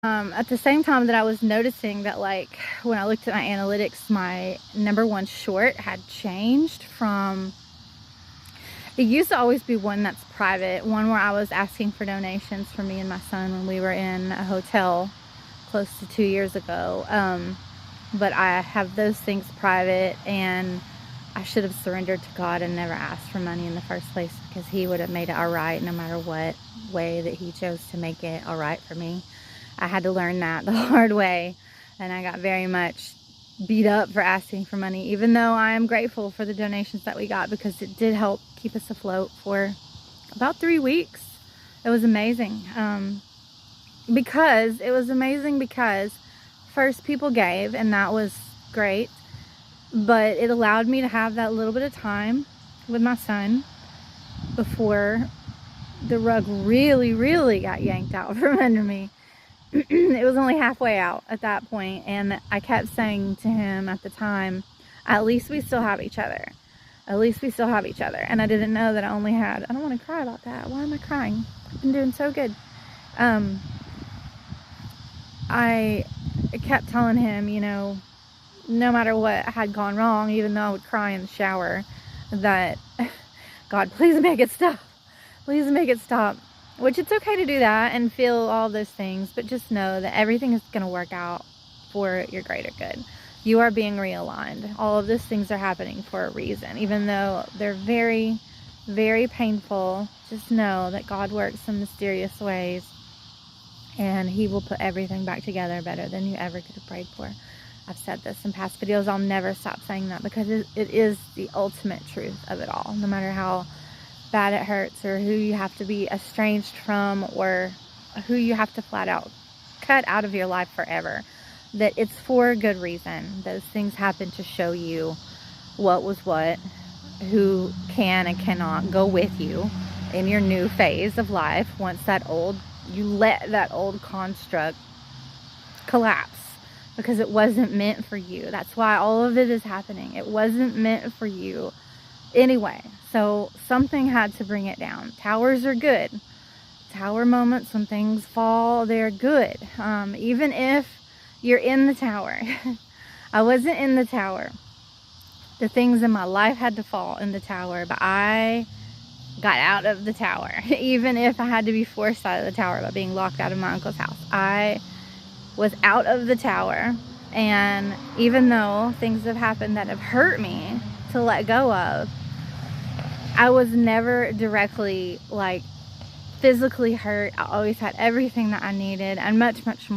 At the same time that I was noticing that, like, when I looked at my analytics, my #1 short had changed from, it used to always be one that's private, one where I was asking for donations for me and my son when we were in a hotel close to 2 years ago. But I have those things private, and I should have surrendered to God and never asked for money in the first place, because He would have made it all right no matter what way that He chose to make it all right for me. I had to learn that the hard way, and I got very much beat up for asking for money, even though I am grateful for the donations that we got, because it did help keep us afloat for about 3 weeks. It was amazing. Because first, people gave, and that was great, but it allowed me to have that little bit of time with my son before the rug really got yanked out from under me. It was only halfway out at that point, and I kept saying to him at the time, at least we still have each other. At least we still have each other. And I didn't know that I only had, I don't want to cry about that. Why am I crying? I've been doing so good. I kept telling him, you know, no matter what had gone wrong, even though I would cry in the shower, that God, please make it stop. Please make it stop. Which, it's okay to do that and feel all those things, but just know that everything is going to work out for your greater good. You are being realigned. All of these things are happening for a reason. Even though they're very, very painful, just know that God works in mysterious ways, and He will put everything back together better than you ever could have prayed for. I've said this in past videos. I'll never stop saying that, because it is the ultimate truth of it all. No matter how bad it hurts, or who you have to be estranged from, or who you have to flat out cut out of your life forever, that it's for a good reason. Those things happen to show you what was what, who can and cannot go with you in your new phase of life once you let that old construct collapse, because it wasn't meant for you. That's why all of it is happening. It wasn't meant for you anyway. So something had to bring it down. Towers are good. Tower moments, when things fall, they're good. Even if you're in the tower. I wasn't in the tower. The things in my life had to fall in the tower, but I got out of the tower. Even if I had to be forced out of the tower by being locked out of my uncle's house, I was out of the tower. And even though things have happened that have hurt me to let go of, I was never directly, like, physically hurt. I always had everything that I needed, and much more